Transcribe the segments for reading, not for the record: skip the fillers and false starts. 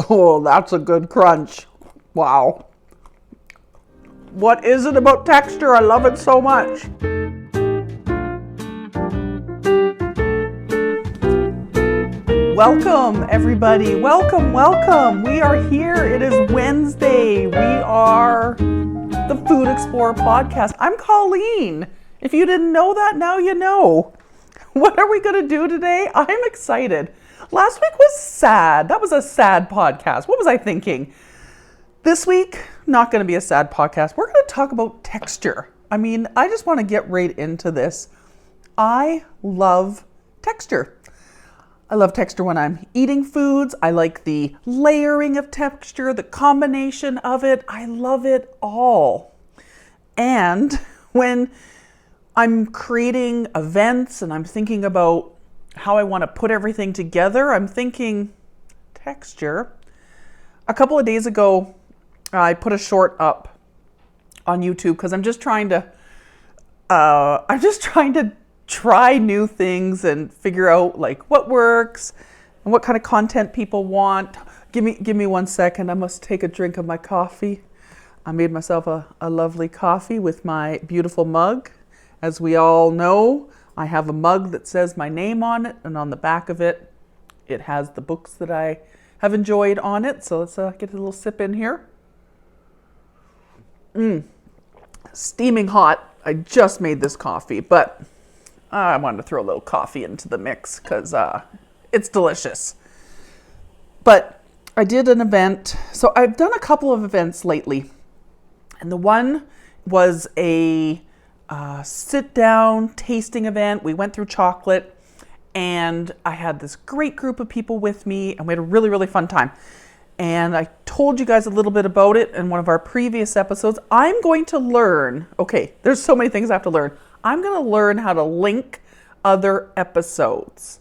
Oh, that's a good crunch. Wow. What is it about texture? I love it so much. Welcome, everybody. Welcome. We are here. It is Wednesday. We are the Food Explorer podcast. I'm Colleen. If you didn't know that, now you know. What are we going to do today? I'm excited. Last week was sad. That was a sad podcast. What was I thinking? This week, not going to be a sad podcast. We're going to talk about texture. I mean, I just want to get right into this. I love texture. I love texture when I'm eating foods. I like the layering of texture, the combination of it. I love it all. And when I'm creating events and I'm thinking about how I want to put everything together, I'm thinking texture. A couple of days ago, I put a short up on YouTube because I'm just trying to try new things and figure out like what works and what kind of content people want. Give me 1 second. I must take a drink of my coffee. I made myself a lovely coffee with my beautiful mug. As we all know, I have a mug that says my name on it, and on the back of it, it has the books that I have enjoyed on it. So let's get a little sip in here. Steaming hot. I just made this coffee, but I wanted to throw a little coffee into the mix because it's delicious. But I did an event. So I've done a couple of events lately, and the one was a sit-down tasting event. We went through chocolate, and I had this great group of people with me, and we had a really, really fun time. And I told you guys a little bit about it in one of our previous episodes. I'm going to learn, okay, there's so many things I have to learn. I'm going to learn how to link other episodes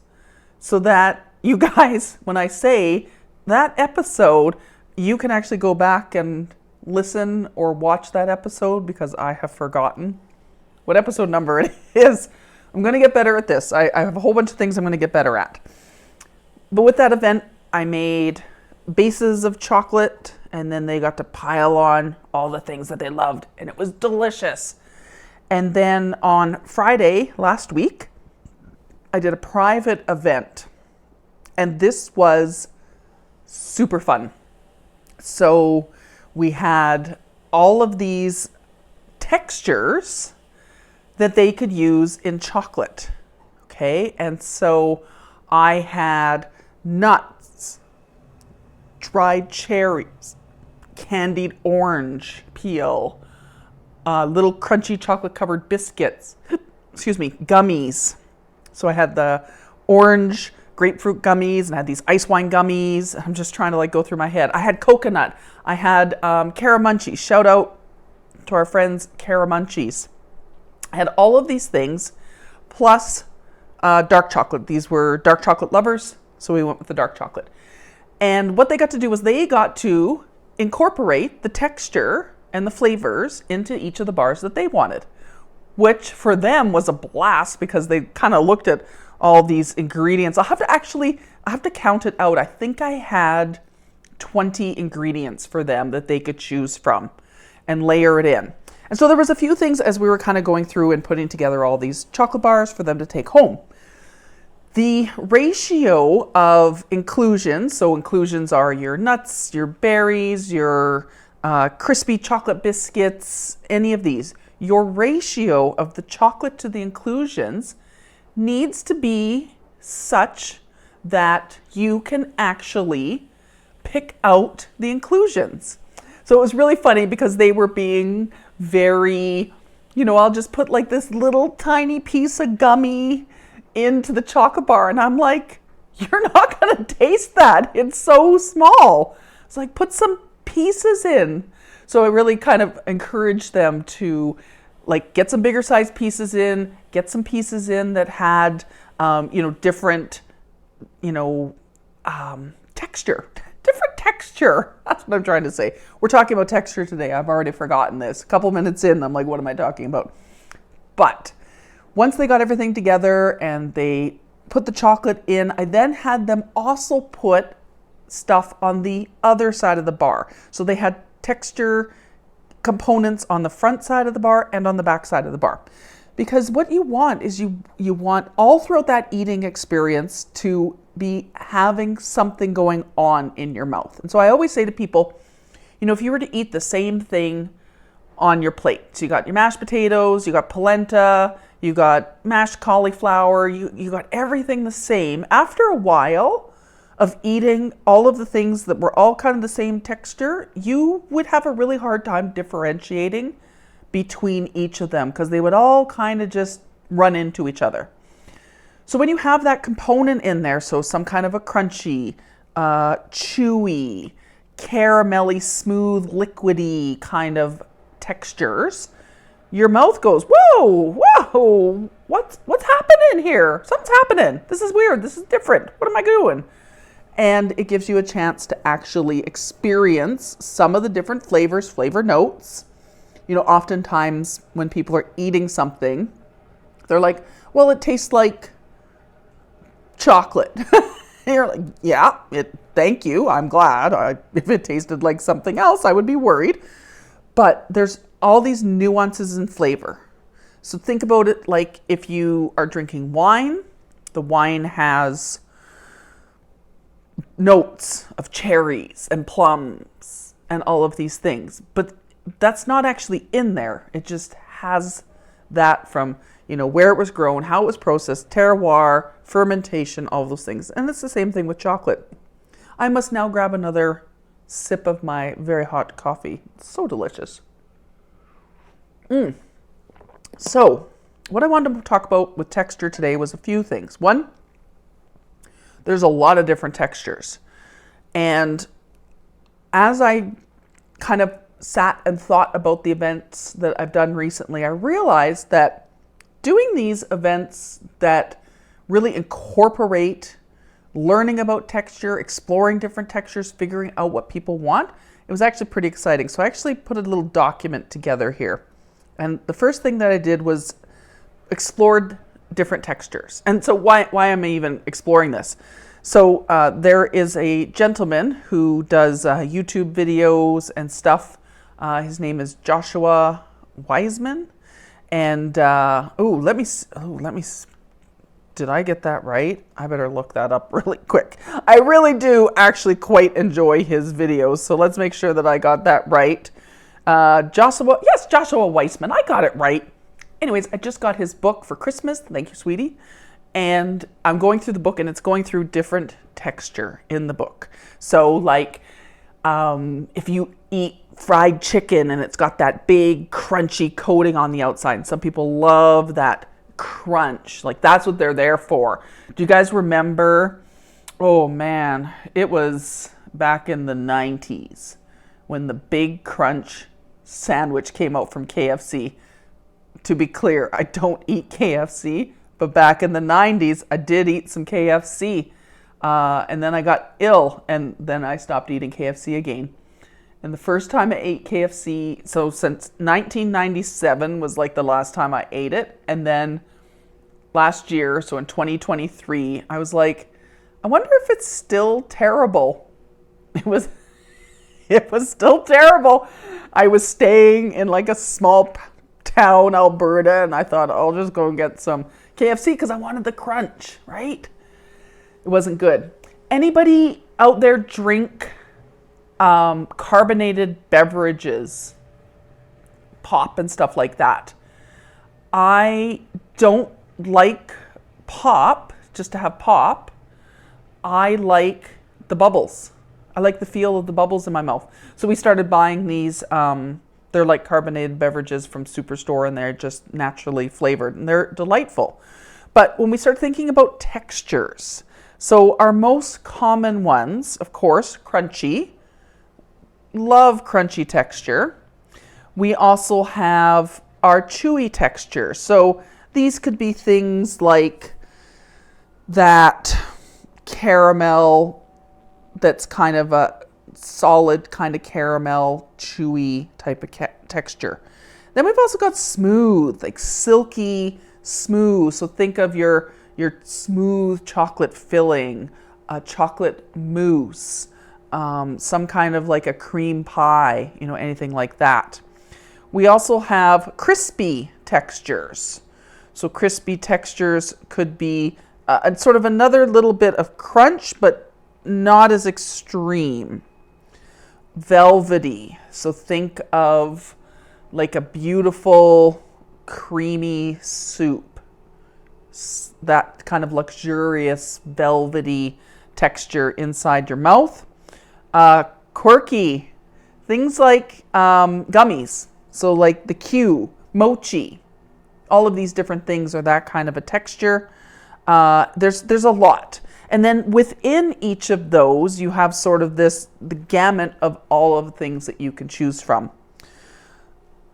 so that you guys, when I say that episode, you can actually go back and listen or watch that episode because I have forgotten what episode number it is. I'm going to get better at this. I have a whole bunch of things I'm going to get better at. But with that event, I made bases of chocolate, and then they got to pile on all the things that they loved, and it was delicious. And then on Friday last week, I did a private event, and this was super fun. So we had all of these textures that they could use in chocolate, okay? And so I had nuts, dried cherries, candied orange peel, little crunchy chocolate covered biscuits, gummies. So I had the orange grapefruit gummies and I had these ice wine gummies. I'm just trying to go through my head. I had coconut. I had Caramunchies. Shout out to our friends Caramunchies. I had all of these things plus dark chocolate. These were dark chocolate lovers, so we went with the dark chocolate. And what they got to do was they got to incorporate the texture and the flavors into each of the bars that they wanted, which for them was a blast because they kind of looked at all these ingredients. I have to count it out. I think I had 20 ingredients for them that they could choose from and layer it in. And so there was a few things as we were kind of going through and putting together all these chocolate bars for them to take home. The ratio of inclusions, so inclusions are your nuts, your berries, your crispy chocolate biscuits, any of these. Your ratio of the chocolate to the inclusions needs to be such that you can actually pick out the inclusions. So it was really funny because they were being very, I'll just put this little tiny piece of gummy into the chocolate bar. And I'm like, you're not going to taste that. It's so small. It's like, put some pieces in. So I really kind of encouraged them to get some bigger size pieces in, get some pieces in that had, different, texture. Different texture. That's what I'm trying to say. We're talking about texture today. I've already forgotten this. A couple minutes in, I'm like, what am I talking about? But once they got everything together and they put the chocolate in, I then had them also put stuff on the other side of the bar. So they had texture components on the front side of the bar and on the back side of the bar. Because what you want is you want all throughout that eating experience to be having something going on in your mouth. And so I always say to people, you know, if you were to eat the same thing on your plate, so you got your mashed potatoes, you got polenta, you got mashed cauliflower, you got everything the same. After a while of eating all of the things that were all kind of the same texture, you would have a really hard time differentiating between each of them because they would all kind of just run into each other. So when you have that component in there, so some kind of a crunchy, chewy, caramelly, smooth, liquidy kind of textures, your mouth goes, whoa, whoa, what's happening here? Something's happening. This is weird. This is different. What am I doing? And it gives you a chance to actually experience some of the different flavors, flavor notes. You know, oftentimes when people are eating something, they're like, well, it tastes like chocolate. And you're like, yeah, thank you. I'm glad. If it tasted like something else, I would be worried. But there's all these nuances in flavor. So think about it like if you are drinking wine, the wine has notes of cherries and plums and all of these things. But that's not actually in there. It just has that from, you know, where it was grown, how it was processed, terroir, fermentation, all those things. And it's the same thing with chocolate. I must now grab another sip of my very hot coffee. It's so delicious. So what I wanted to talk about with texture today was a few things. One, there's a lot of different textures. And as I kind of sat and thought about the events that I've done recently, I realized that doing these events that really incorporate learning about texture, exploring different textures, figuring out what people want, it was actually pretty exciting. So I actually put a little document together here. And the first thing that I did was explored different textures. And so why am I even exploring this? So there is a gentleman who does YouTube videos and stuff. His name is Joshua Wiseman. And, did I get that right? I better look that up really quick. I really do actually quite enjoy his videos. So let's make sure that I got that right. Joshua Wiseman. I got it right. Anyways, I just got his book for Christmas. Thank you, sweetie. And I'm going through the book and it's going through different texture in the book. So like, if you eat fried chicken and it's got that big crunchy coating on the outside, and some people love that crunch. Like that's what they're there for. Do you guys remember? Oh man, it was back in the 90s when the big crunch sandwich came out from KFC. To be clear, I don't eat KFC, but back in the 90s, I did eat some KFC. And then I got ill, and then I stopped eating KFC again. And the first time I ate KFC, so since 1997 was like the last time I ate it. And then last year, so in 2023, I was like, I wonder if it's still terrible. It was still terrible. I was staying in like a small town, Alberta, and I thought I'll just go and get some KFC because I wanted the crunch, right? It wasn't good. Anybody out there drink carbonated beverages, pop and stuff like that? I don't like pop, just to have pop. I like the bubbles. I like the feel of the bubbles in my mouth. So we started buying these, they're like carbonated beverages from Superstore, and they're just naturally flavored and they're delightful. But when we start thinking about textures, so our most common ones, of course, crunchy. Love crunchy texture. We also have our chewy texture. So these could be things like that caramel that's kind of a solid kind of caramel, chewy type of texture. Then we've also got smooth, like silky smooth. So think of your smooth chocolate filling, chocolate mousse, some kind of like a cream pie, you know, anything like that. We also have crispy textures. So crispy textures could be sort of another little bit of crunch, but not as extreme. Velvety. So think of like a beautiful creamy soup. That kind of luxurious velvety texture inside your mouth. Quirky. Things like gummies. So like the Q, mochi. All of these different things are that kind of a texture. There's a lot. And then within each of those, you have sort of the gamut of all of the things that you can choose from.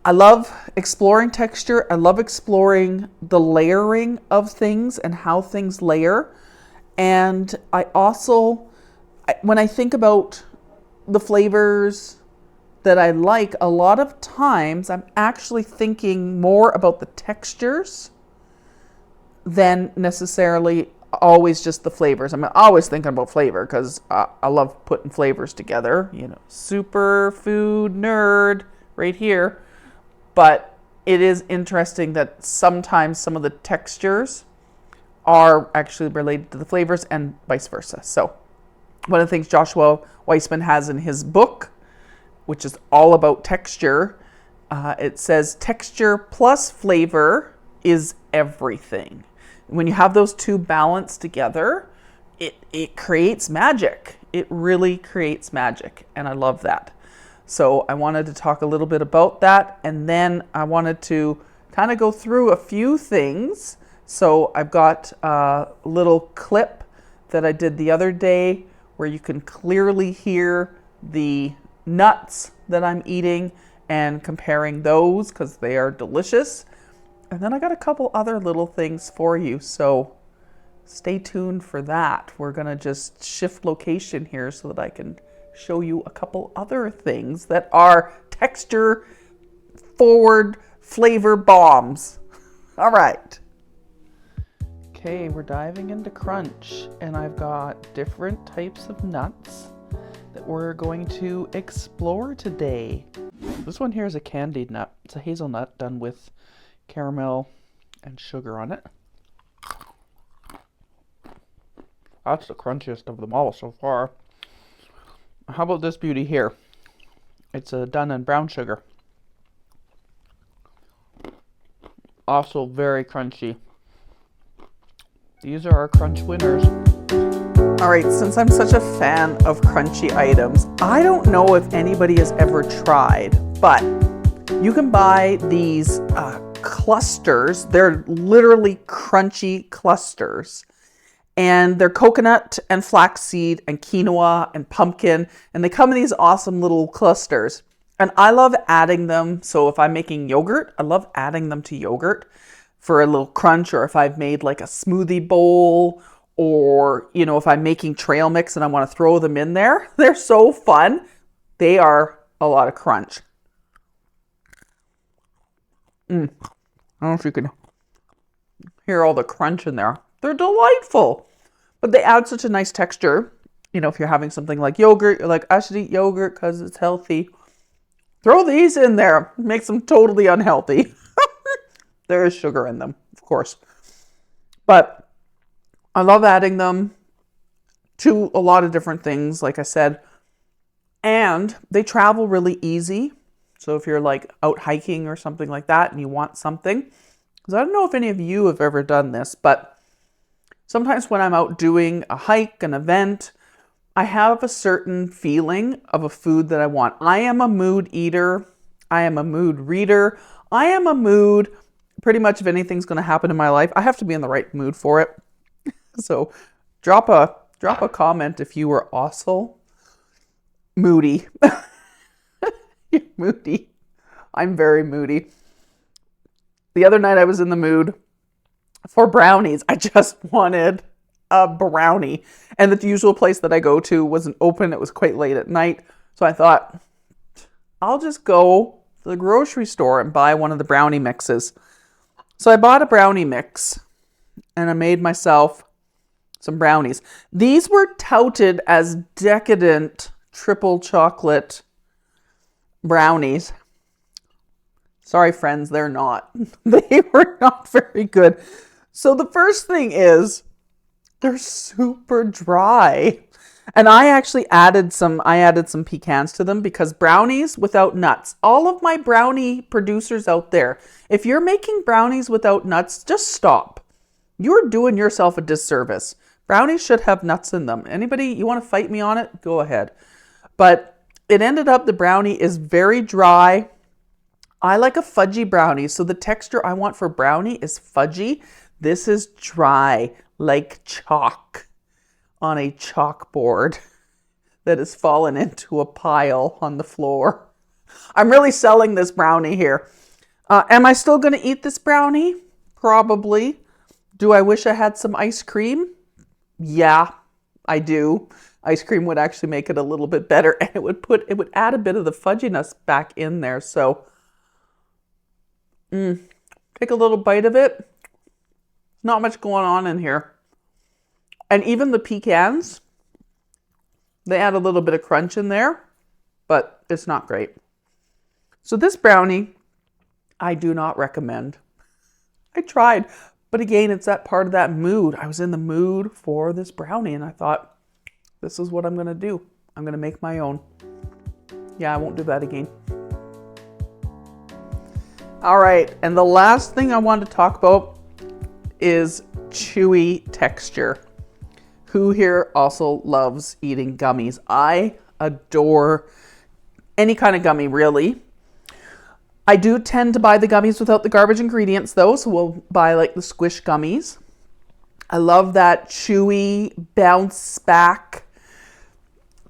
I love exploring texture. I love exploring the layering of things and how things layer. And I also, when I think about the flavors that I like, a lot of times I'm actually thinking more about the textures than necessarily always just the flavors. I'm always thinking about flavor because I love putting flavors together, you know, super food nerd right here. But it is interesting that sometimes some of the textures are actually related to the flavors and vice versa. So one of the things Joshua Weissman has in his book, which is all about texture, it says texture plus flavor is everything. When you have those two balanced together, it creates magic. It really creates magic, and I love that. So I wanted to talk a little bit about that, and then I wanted to kind of go through a few things. So I've got a little clip that I did the other day where you can clearly hear the nuts that I'm eating and comparing those because they are delicious. And then I got a couple other little things for you, so stay tuned for that. We're gonna just shift location here so that I can show you a couple other things that are texture forward flavor bombs. All right. Okay, we're diving into crunch, and I've got different types of nuts that we're going to explore today. This one here is a candied nut. It's a hazelnut done with caramel and sugar on it. That's the crunchiest of them all so far. How about this beauty here? It's done in brown sugar. Also very crunchy. These are our crunch winners. All right, since I'm such a fan of crunchy items, I don't know if anybody has ever tried, but you can buy these clusters. They're literally crunchy clusters. And they're coconut and flaxseed and quinoa and pumpkin. And they come in these awesome little clusters. And I love adding them. So if I'm making yogurt, I love adding them to yogurt for a little crunch. Or if I've made like a smoothie bowl, or, you know, if I'm making trail mix and I want to throw them in there. They're so fun. They are a lot of crunch. I don't know if you can hear all the crunch in there. They're delightful. But they add such a nice texture. You know, if you're having something like yogurt, you're like, I should eat yogurt because it's healthy. Throw these in there. It makes them totally unhealthy. There is sugar in them, of course. But I love adding them to a lot of different things, like I said. And they travel really easy. So if you're like out hiking or something like that and you want something, because I don't know if any of you have ever done this, but sometimes when I'm out doing a hike, an event, I have a certain feeling of a food that I want. I am a mood eater. I am a mood reader. I am a mood, pretty much if anything's going to happen in my life, I have to be in the right mood for it. So drop a comment if you were also moody. You're moody. I'm very moody. The other night I was in the mood for brownies. I just wanted a brownie. And the usual place that I go to wasn't open. It was quite late at night. So I thought, I'll just go to the grocery store and buy one of the brownie mixes. So I bought a brownie mix and I made myself some brownies. These were touted as decadent triple chocolate brownies. Sorry, friends, they're not. They were not very good. So the first thing is they're super dry. And I actually added some pecans to them because brownies without nuts. All of my brownie producers out there, if you're making brownies without nuts, just stop. You're doing yourself a disservice. Brownies should have nuts in them. Anybody, you want to fight me on it? Go ahead. But it ended up the brownie is very dry. I like a fudgy brownie, so the texture I want for brownie is fudgy. This is dry, like chalk on a chalkboard that has fallen into a pile on the floor. I'm really selling this brownie here. Am I still going to eat this brownie? Probably. Do I wish I had some ice cream? Yeah, I do. Ice cream would actually make it a little bit better, and it would add a bit of the fudginess back in there. So take a little bite of it. Not much going on in here. And even the pecans, they add a little bit of crunch in there, but it's not great. So this brownie, I do not recommend. I tried, but again, it's that part of that mood. I was in the mood for this brownie, and I thought, this is what I'm going to do. I'm going to make my own. Yeah, I won't do that again. All right, and the last thing I want to talk about is chewy texture. Who here also loves eating gummies? I adore any kind of gummy, really. I do tend to buy the gummies without the garbage ingredients, though, so we'll buy like the squish gummies. I love that chewy, bounce back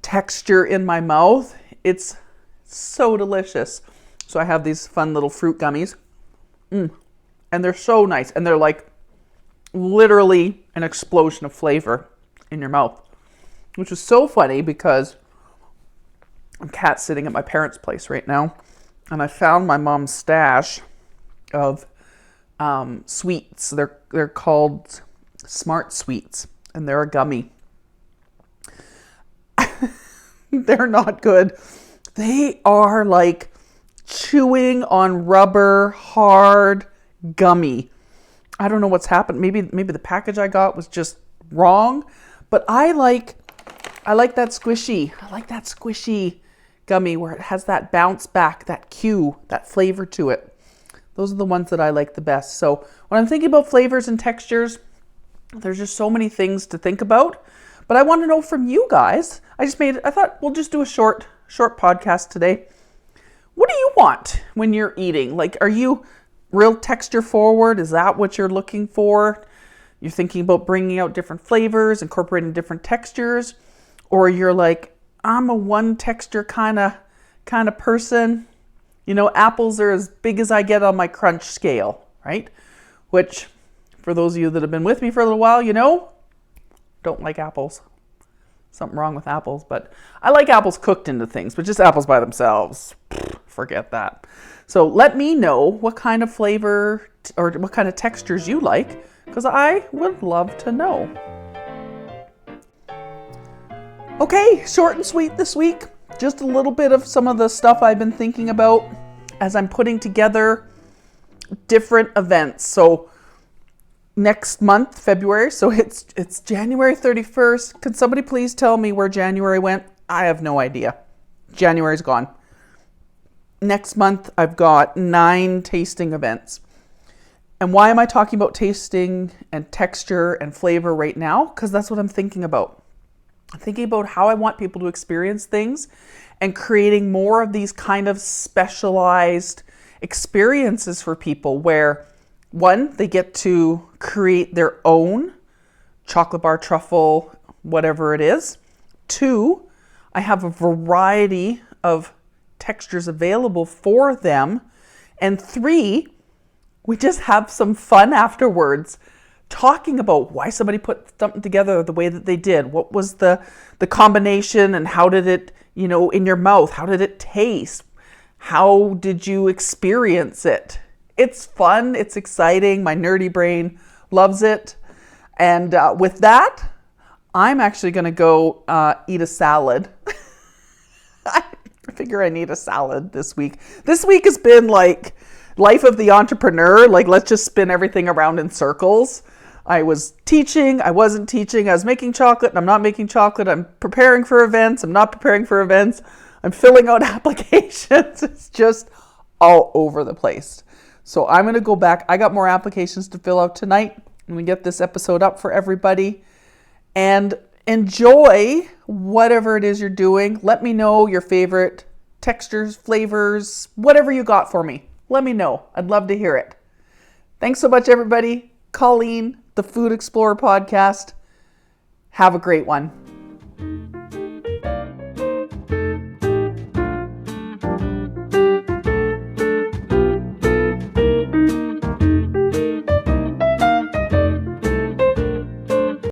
texture in my mouth. It's so delicious. So I have these fun little fruit gummies. And they're so nice. And they're like literally an explosion of flavor in your mouth. Which is so funny because I'm cat sitting at my parents' place right now. And I found my mom's stash of sweets. They're called Smart Sweets. And they're a gummy. They're not good. They are like chewing on rubber, hard gummy. I don't know what's happened. Maybe the package I got was just wrong, but I like that squishy. I like that squishy gummy where it has that bounce back, that cue, that flavor to it. Those are the ones that I like the best. So when I'm thinking about flavors and textures, there's just so many things to think about. But I want to know from you guys. I thought we'll just do a short podcast today. What do you want when you're eating? Like, are you real texture forward? Is that what you're looking for? You're thinking about bringing out different flavors, incorporating different textures? Or you're like, I'm a one texture kind of person. You know, apples are as big as I get on my crunch scale, right? Which, for those of you that have been with me for a little while, you know, don't like apples. Something wrong with apples, but I like apples cooked into things, but just apples by themselves, forget that. So let me know what kind of flavor or what kind of textures you like, because I would love to know. Okay, short and sweet this week. Just a little bit of some of the stuff I've been thinking about as I'm putting together different events. So next month, February, so it's January 31st. Could somebody please tell me where January went? I have no idea. January's gone. Next month, I've got 9 tasting events. And why am I talking about tasting and texture and flavor right now? Because that's what I'm thinking about. I'm thinking about how I want people to experience things and creating more of these kind of specialized experiences for people where, one, they get to create their own chocolate bar, truffle, whatever it is. 2, I have a variety of textures available for them. And 3, we just have some fun afterwards talking about why somebody put something together the way that they did. What was the combination and how did it, you know, in your mouth, how did it taste? How did you experience it? It's fun. It's exciting. My nerdy brain loves it. And with that, I'm actually going to go eat a salad figure I need a salad this week. This week has been like life of the entrepreneur. Like, let's just spin everything around in circles. I was teaching, I wasn't teaching, I was making chocolate, and I'm not making chocolate. I'm preparing for events, I'm not preparing for events. I'm filling out applications. It's just all over the place. So I'm going to go back. I got more applications to fill out tonight. I'm going to get this episode up for everybody. And enjoy whatever it is you're doing. Let me know your favorite textures, flavors, whatever you got for me. Let me know. I'd love to hear it. Thanks so much, everybody. Colleen, the Food Explorer podcast. Have a great one.